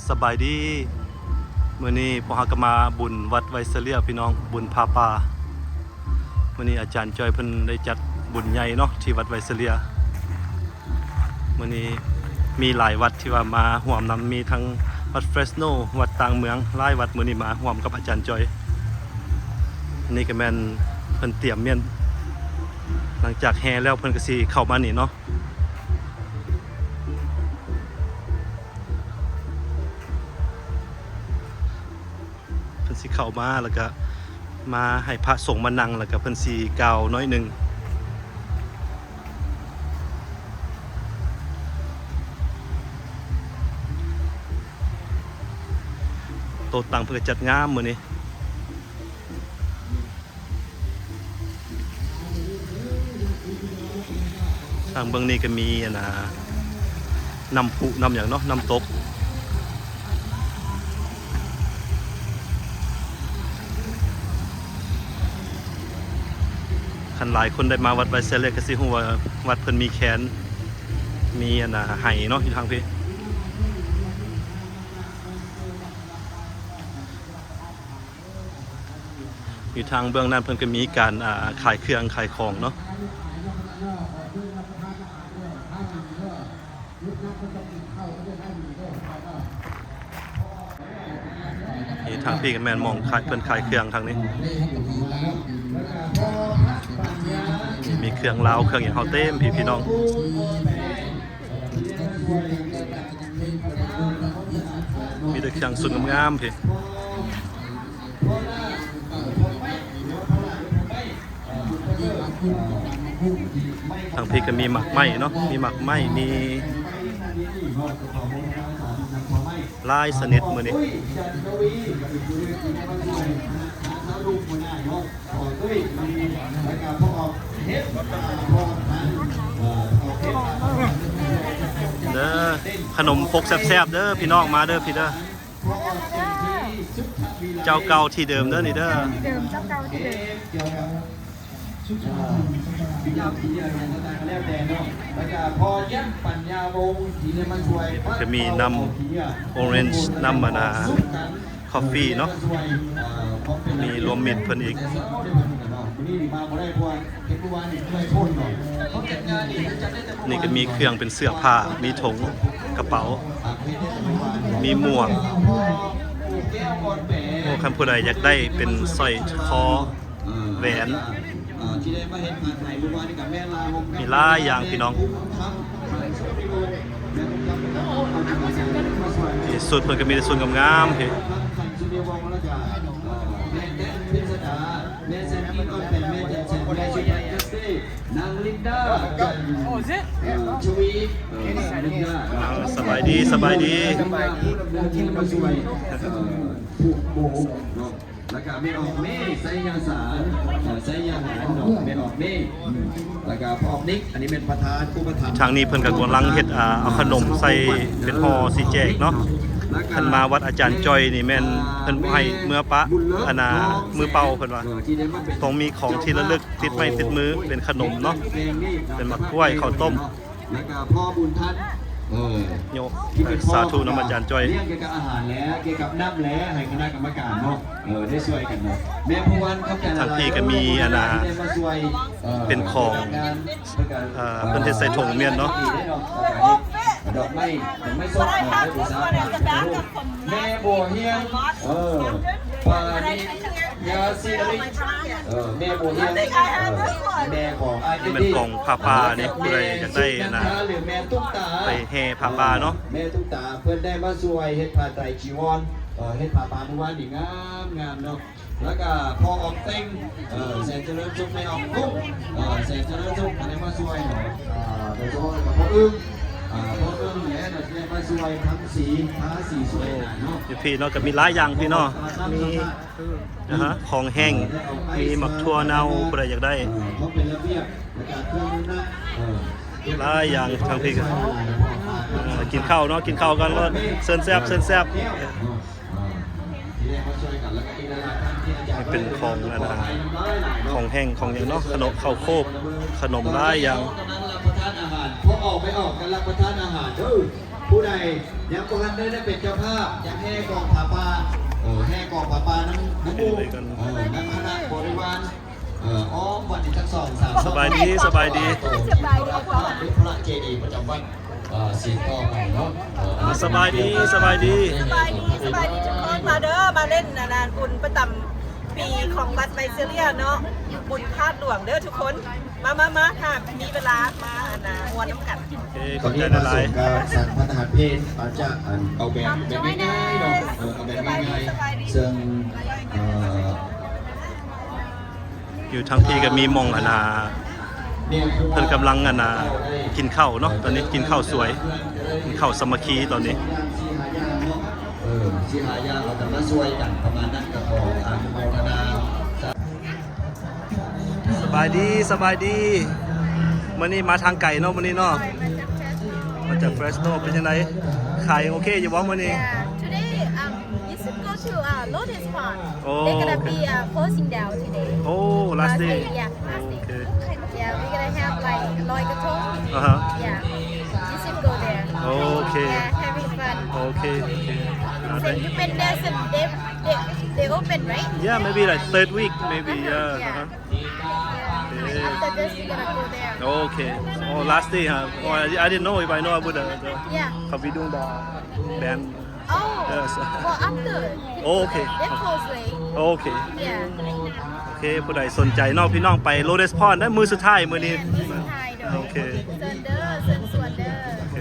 สบายดีมื้อนี้พวกเฮาก็มาบุญวัดไวเซเลียพี่น้องบุญพาป่ามื้อนี้อาจารย์จอยเพิ่นได้จัดบุญใหญ่เนาะที่วัดไวเซเลียมื้อนี้มีหลายวัดที่ว่ามาร่วมนำมีทั้งวัดเฟรสโนวัดต่างเมืองหลายวัดมื้อนี้มาร่วมกับอาจารย์จอยนี่ก็แม่นเพิ่นเตรียมเมียนหลังจากแห่แล้วเพิ่นก็สิเข้ามานี่เนาะเพิ่นสิเข้ามาแล้วก็มาให้พระสงฆ์มานั่งแล้วก็เพิ่นสิกล่าวน้อยหนึงโตตังเพิ่นก็จัดงามมื้อนี้ทางเบื้องนี้ก็มีน้ำพุน้ำอย่างเนาะน้ำตกคันหลายคนได้มาวัดไวเซเลียก็สิฮู้ว่าวัดเพิ่นมีแขนมีไหเนาะอยู่ทางพี่อยู่ทางเบื้องนั้นเพิ่นก็มีการขายเครื่องขายของเนาะนี่ทางพี่กับแมนมองเพิ่นขายเครื่องทางนี้มีเครื่องลาวเครื่องอย่างเฮาเต็มพี่น้องมีแต่เครื่องสุดงามพี่ทางพี่ก็มีหมักไหมเนาะมีหมักไหมมีลายสนิทมือนี้เด้อขนมพกแซ่บๆเด้อพี่น้องมาเด้อพี่เด้อเจ้าเก่าที่เดิมเด้อนี่เด้อจะมีน้ำโอเรนจ์น้ำคอฟฟี่เนาะมีรวมมิตรเพิ่นอีกนี่ก็มีเครื่องเป็นเสื้อผ้ามีถุงกระเป๋ามีหมวกโอ้คันผู้ใดอยากได้เป็นสร้อยคอแหวนมีหลายอย่างพี่น้องสุดเพิ่นก็มีแต่ส่วนงามๆพี่สบายดีสบายดีแล้วก็ไม่ออกเมฆไซยาสารไซยาหารเนาะไม่ออกเมฆแล้วก็พ่อนิกอันนี้เป็นประธานผู้ประธานทางนี้เพิ่นก็กำลังเฮ็ดเอาขนมใส่เป็นห่อสิแจกเนาะท่านมาวัดอาจารย์จอยนี่แม่นเพิ่นให้เมื่อปะมือเป่าเพิ่นว่าต้องมีของที่ระลึกติดไม้ติดมือเป็นขนมเนาะเป็นมะกล้วยข้าวต้มแล้วก็พ่อบุญทัศน์โยสาธุนำอาจารย์จอยเรื่องเกี่ยวกับอาหารแล้วเกี่ยวกับน้ำแล้วให้คณะกรรมการเนาะได้ช่วยกันเนาะแม่ผู้วันเขาทางพี่ก็มีเป็นของเพิ่นเฮ็ดใส่ถุงเมียนเนาะดอกไม้ส้มได้บูชาแม่บัวเฮียนปานิยาซีริแม่บัวเฮียนแม่ของอานี่เป็นกล่องผ้าป่านี่ผู้ใดอยากได้ไปแห่ผ้าป่าเนาะแม่ตุ๊กตาเพื่อนได้มาช่วยเฮ็ดผ้าไตรจีวรเฮ็ดผ้าป่าเมื่อวานนี่งามเนาะแล้วก็พอออกเต็งแสนเจริญสุขในออกกุ้งแสนเจริญสุขอันนี้มาช่วยเนาะโดยเฉพาะกับพ่ออึ้งเนี่ยเราจะมาช่วยทั้งสีท้าสีสวยเนาะพี่เนาะก็มีหลายอย่างพี่เนาะมีของแห้งมีหมักทั่วเน่าผู้ใดอยากได้เขาเป็นระเบียบในการเครื่องมือนะหลายอย่างทางพี่ก็กินข้าวเนาะกินข้าวกันก็เซินแซ่บเป็นของของแห้งของอย่างเนาะขนมข้าวโพดขนมหลายอย่างรับประทานอาหารพอออกไม่ออกกันรับประทานอาหารผู้ใด ยังบ่ทันได้เป็นเจ้าภาพยังแห่กองผาป่าแห่กองผาป่านั้นน้ำมูนักคณะบริวารอ้อมวันที่ทั้ง2-3 สบายดีสบายดี เป็นพระเจดีย์ประจำวัดเสียงต่อไปเนาะ สบายดีสบายดี สบายดีทุกคนมาเด้อมาเล่นนานบุญประจำปีของวัดไมเซเลียเนาะบุญธาตุหลวงเด้อทุกคนมาค่ะมีเวลามาม้วนน้ำกัน โอเคข ต อ อบ น ใจ นี้ ละ มา ลา ส่ ย งการสั่งพัฒนาเพศอาจจะเอาแบบง่ายๆเนาะเอาแบบง่ายๆซึ่ง อยู่ทางพี่ก็มีหมองเพิ่นกำลังกินข้าวเนาะตอนนี้กินข้าวสวยกินข้าวสามัคคีตอนนี้ สิหายาเราแต่มาช่วยกันประมาณนั้นก็ขออนุโมทนา สบายดีสบายดีมื้อนี้มาทางไก่เนาะมื้อนี้เนาะมาจากเฟรชโนเป็นยังไงขายโอเคอยู่บ่มื้อนี้ Today you should go to Lotus Pond Oh. They're gonna be closing down today last day Yeah last day Okay. Yeah we're gonna have like Loi Katong Yeah you should go there Okay. Yeah having fun โอเค So you been there since they open right Yeah maybe like third week maybe Yeah. Okay. After this we're gonna go there Okay. Oh, last day, huh? Oh, I didn't know. If I know, I would. Yeah Have we doing the band? Oh Yes. well after Oh, okay. They close late Okay. Yeah โอเคผู้ใดสนใจน้องพี่น้องไปโรเดสพอนได้มือสุดท้ายมือนี้ มือสุดท้ายเด้อ โอเค เซินเด้อเซินสวนเด้อ โอเค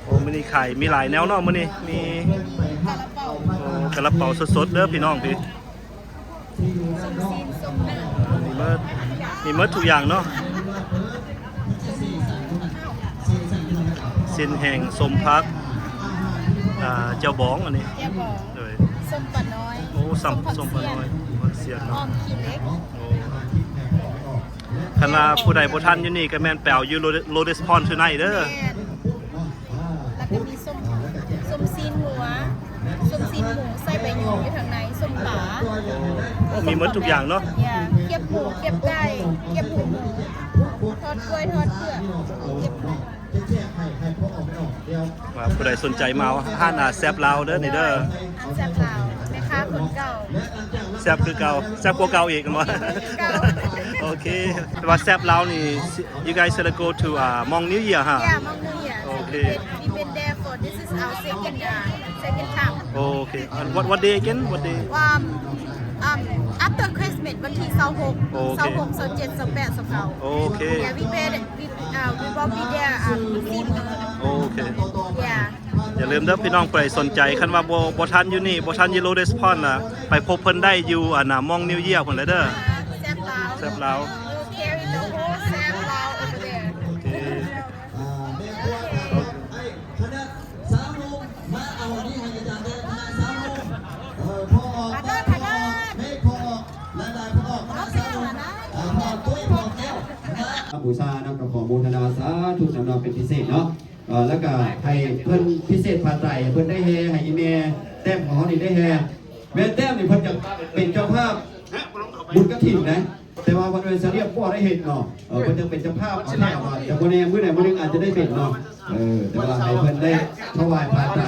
โอ้มือนี้ไข่มีหลายแนวเนาะมือนี้มี กระเป๋า โอ้กระเป๋าสดๆเด้อพี่น้องพี่ ส้มซีนส้มเนื้อ มีเมิดทุกอย่างเนาะสินแห่งสมพักเจ้าบ้องอันนี้ แย่บอก เลย ส้มปลาน้อย โอ้สัมส้มปลาน้อยผักเสียด อ้อ เนาะ มขี้เล็ก คณะผู้ใดบ่ทันอยู่นี่ก็แม่นแปลวอยู่โรเดสพอน tonight เด้อ แม่นแล้วก็มีส้มซีนหัวส้มซีนหมูใส่ใบหยูอยู่ทางในส้มปลา มีหมดทุกอย่างเนาะ อย่าเก็บหมูเก็บไก่เก็บหมูทอดกล้วยทอดเผือกเก็บหมู ว่าผู้ใดสนใจมาห้านแซบลาวเด้อนี่เด้อ อันแซ่บลาวแม่ค้าคนเก่า แซบคือเก่าแซบกว่าเก่าอีกกันวะ เก่า โอเคแต่ว่าแซบลาวนี่ you guys should go to Mong New Year ฮะ Yeah, Mong New Year. Okay. We've been there for this is our second time. โอเค and what day again what day After Christmas วันที่26 Okay. 26 27 28 29 โอเค Yeah, we will be there this evening. โอเค Yeah. อย่าลืมเด้อพี่น้องผู้ใดสนใจคันว่าบ่ทันอยู่นี่บ่ทันอยู่โรเดสพอนน่ะไปพบเพิ่นได้อยู่Mong New Year พุ่นเลยเด้อ แซ่บลาว แซ่บลาว We'll carry the whole แซ่บลาว over there. โอเค คณะสาวนุมาเอาอันนี้ให้อาจารย์เดินคณะสาวนุพ่อออกไม่พ่อและนายพ่อคณะสาวนุพ่อตุ้ยพ่อแก้วบูชาเนาะกับของบูชนาสาธุสำหรับเป็นพิเศษเนาะแล้วก็ให้เพิ่นพิเศษผ่าไตรเพิ่นได้แห่ให้อีเมแต้มของเขานี่ได้แห่แม่แต้มนี่เพิ่นจะเป็นเจ้าภาพบุญกฐินนะแต่ว่าวันเวลาเรียกพ่อได้เห็นเนาะเพิ่นยังเป็นเจ้าภาพเอาแน่ว่าแต่วันนี้มื้อไหนมื้อนึงอาจจะได้เป็นเนาะแต่ว่าให้เพิ่นได้ถวายผ่าไตร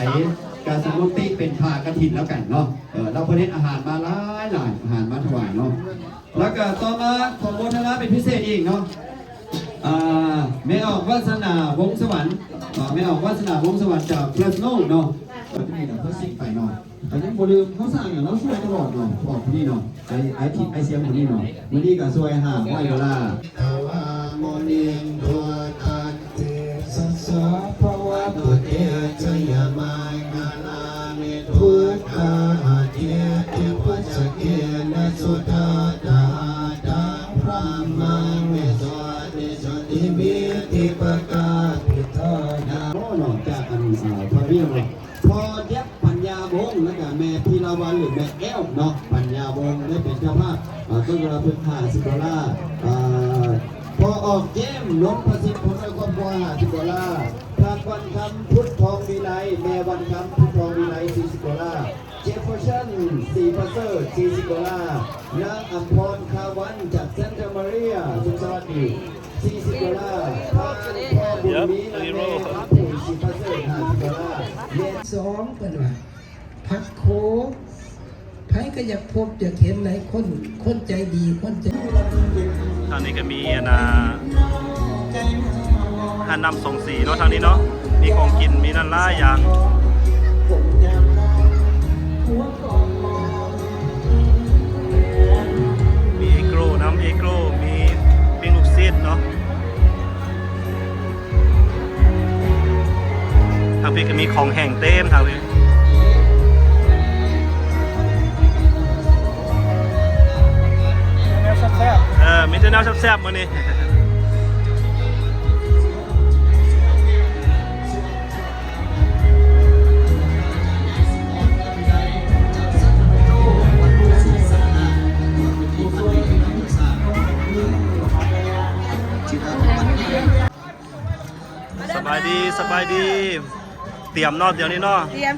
การสมุติเป็นผ่ากฐินแล้วกันเนาะเราเพิ่นเฮ็ดอาหารมาหลายอาหารมาถวายเนาะแล้วก็ต่อมาของโมทนาเป็นพิเศษอีกเนาะแม่ออกวาสนาวงสวรรค์แม่ออกวาสนาวงสวรรค์จากเฟรชโนเนาะนี่เนาะเขาสิ่งไปเนาะแต่ยังบ่ลืมเขาสร้างอย่างเราช่วยตลอดเนาะบอกคนนี้เนาะไอเสียงคนนี้เนาะวันนี้ก็ช่วยหาห้อยเวลาภาวะโมนิงโดตันเตสัสสะภาวะตุเตชยามายนานามิทุกขาเทียเทวสเกนะสุตาตาตาพระมังเมสวะเนสติมิติปกาปิทานาโนจากอันพระเรียกว่าพอเย็บปัญญาวงศ์แล้วก็แม่พีรวันหรือแม่แก้วเนาะปัญญาวงศ์ได้เป็นเจ้าภาพต้นกระเพื่อ$50พอออกเกมล้มประสิทธิ์ผลแล้วก็พอ$50พระวันคำพุทธทองวิไลแม่วันคำพุทธทองวิไล$40เจฟเฟอร์ชัน4ประเสริฐ$40นางอัมพรคาวันจากเซนต์มาเรียสุขสวัสดี$40พระพ่อบุญมีและแม่ปู่4ประเสริฐ$50 สองเป็นว่าพักโคไผก็อยากพบอยากเห็นหลายคนใจดีคนใจ ทางนี้ก็มีหานำส่งสีเนาะทางนี้เนาะมีของกินมีนั่นหลายอย่างมีเอโกรน้ำเอโกรมีปิ้งลูกซีดเนาะทางพี่ก็มีของแห้งเต็มทางนี้มีแต่แนวแซ่บๆมื้อนี้สบายดีสบายดีเตรียมเนาะเดี๋ยวนี้เนาะเตรียม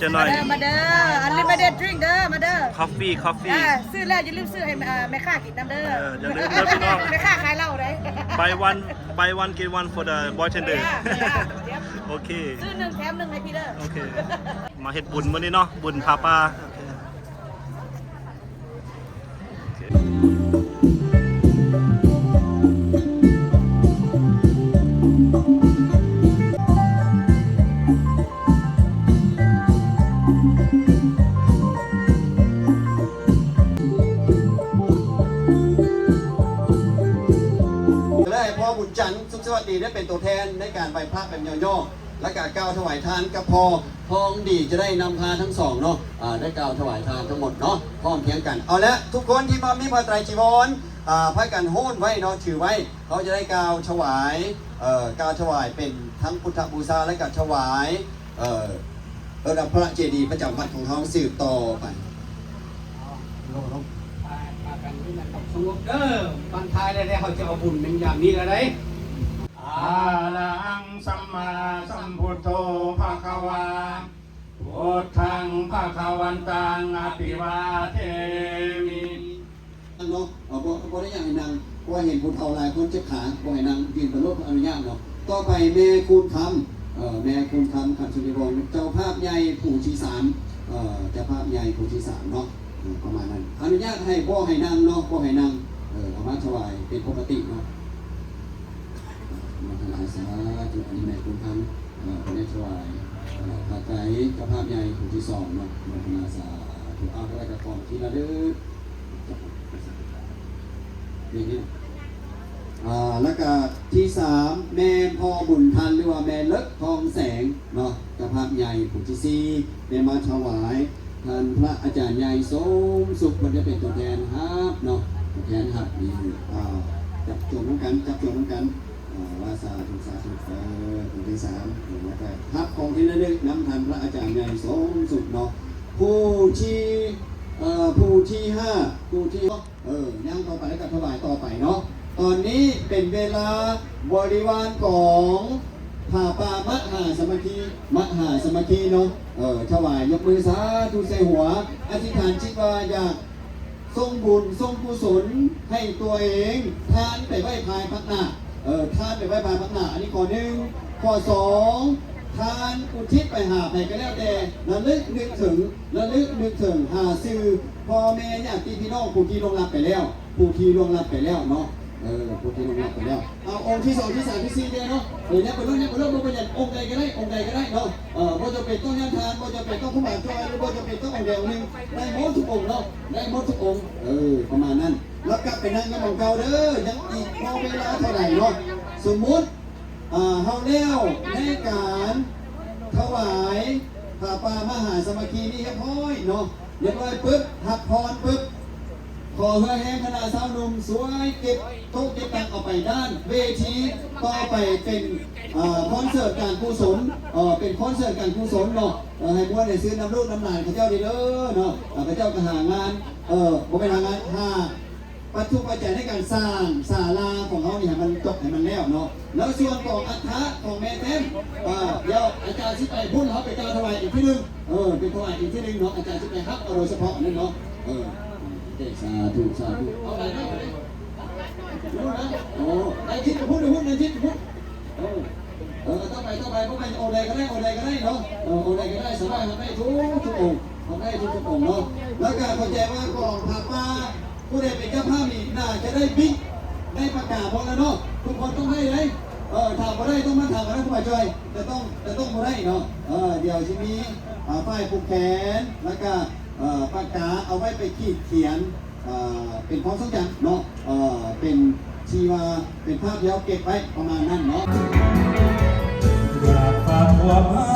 จะหน่อยมาเด้ออันลิมิเต็ดดริงก์เด้อมาเด้อ คอฟฟี่ซื้อแล้วอย่าลืมซื้อให้แม่ค้ากินน้ำเด้ออย่าลืมเด้อพี่น้อง แม่ค้าขายเหล้าเด้อ buy one get one for the bartender โอเคซื้อ1แถม1ให้พี่เด้อโอเคมาเฮ็ดบุญมื้อนี้เนาะบุญพาป่าพ่อบุญจันทร์สุขสวัสดีได้เป็นตัวแทนในการไปพระแบบย่อๆและการกล่าวถวายทานกับพองดีจะได้นำพาทั้งสองเนาะได้กล่าวถวายทานทั้งหมดเนาะพร้อมเพียงกันเอาละทุกคนที่มามีผ้าไตรจีวรพระกันโห้นไว้เนาะถือไว้เขาจะได้กล่าวถวายเป็นทั้งพุทธบูชาและการถวายระดับพระเจดีย์ประจำวัดของเขาสืบต่อไปสงบเด้อบันทายได้เขาจะเอาบุญเป็นอย่างนี้อะไรอาลังสัมมาสัมพุทโธภะคะวาพุทธังภะคะวันตังอภิวาเทมิเนาะบ่ได้อย่างให้นางเพราะเห็นผู้เฒ่าหลายคนเจ็บขาบ่ให้นางยืนบนรถอนุญาตเนาะต่อไปแม่คูณคำแม่คูณคำขันสุริวงศ์เจ้าภาพใหญ่ผู้ที่3เจ้าภาพใหญ่ผู้ที่3เนาะประมาณนั้นอนุญาตให้พ่อให้นางเนาะพ่อให้นางเอามาถวายเป็นปกติเนาะมาถวายสาธุอันนี้แม่คุณพันได้ถวายพระไตรเจ้าภาพใหญ่ผู้ที่2เนาะมาถวายสาธุเอาไปกระป๋องทีละเด้ออย่างนี้แล้วก็ที่3แม่พ่อบุญทันหรือว่าแม่เลิกทองแสงเนาะเจ้าภาพใหญ่ผู้ที่4ได้มาถวายท่านพระอาจารย์ใหญ่สมสุขมันจะเป็นตัวแทนครับเนาะตัวแทนครับมีจับโจมน้ำกันว่าสาธุตัวที่3แล้วก็ครับของที่ระลึกน้ำท่านพระอาจารย์ใหญ่สมสุขเนาะผู้ที่5ผู้ที่ยังต่อไปแล้วก็ถวายต่อไปเนาะตอนนี้เป็นเวลาบริวารของผ่าป่ามหาสมาธิเนาะถวายยกมือสาธุใส่หัวอธิษฐานจิตว่าอยากทรงบุญทรงกุศลให้ตัวเองทานไปไหว้ภายพระหน้าทานไปไหว้ภายพระหน้าอันนี้ข้อ1ข้อ2ทานอุทิศไปหาใครก็แล้วแต่ระลึกนึกถึงหาซื้อพ่อแม่ญาติพี่น้องผู้ที่ล่วงลับไปแล้วเนาะผู้ที่ล่วงลับไปแล้วเอาองค์ที่2ที่3ที่4เนี่ยเนาะเนี่ยเป็นเรื่องบ่เป็นอย่างองค์ใดก็ได้เนาะบ่จะเป็นต้องยันทานบ่จะเป็นต้องผู้บาดจอยหรือบ่จะเป็นต้ององค์เดียวนึงได้หมดทุกองค์เนาะได้หมดทุกองค์ประมาณนั้นแล้วกลับไปนั่งกันของเก่าเด้อยังอีกพอเวลาเท่าไหร่เนาะสมมุติเฮาแล้วในการถวายผ้าป่ามหาสามัคคีนี่ครับพ่อยเนาะเรียบร้อยปึ๊บหักพรปึ๊บขอเพื่อแห้งคณะสาวหนุ่มสวยเก็บโต๊ะเก็บตังออกไปด้านเวทีต่อไปเป็นคอนเสิร์ตการกุศลเป็นคอนเสิร์ตการกุศลเนาะให้พวกเนี่ยซื้อน้ำลูกน้ำหลานเขาเจ้าดีเด้อเนาะเขาเจ้าก็หางานบ่เป็นหางานปัจจุปัจจัยในการสร้างศาลาของเขาเนี่ยมันจบให้มันแล้วเนาะแล้วส่วนของอัฐะของแม่เต็มเดี๋ยวอาจารย์ที่ไปพูดเขาไปกล่าวถวายอีกที่นึงเป็นถวายอีกที่นึงเนาะอาจารย์ที่ไปครับโดยเฉพาะนั่นเนาะสาธุเอาอะไรนะโอ้ได้ทิศพูดในทิศพูด ต้องไปพวกมันโอเดก็ได้เนาะโอเดก็ได้สบายทำได้ทุกองค์ทำได้ทุกองค์เนาะแล้วก็เข้าใจว่ากองพาป้าผู้ใดเป็นเจ้าภาพนี่น่าจะได้บิ๊กได้ประกาศพอแล้วเนาะทุกคนต้องได้เลยถามมาได้ต้องมาถามมาได้ผู้ช่วยจะต้องมาได้เนาะเดี๋ยวจะมีป้ายผูกแขนแล้วก็ปากกาเอาไว้ไปขีดเขียนเป็นความทรงจำเนาะเป็นชีวาเป็นภาพเดียวเก็บไว้ประมาณนั้นเนาะ อยากฝากความหา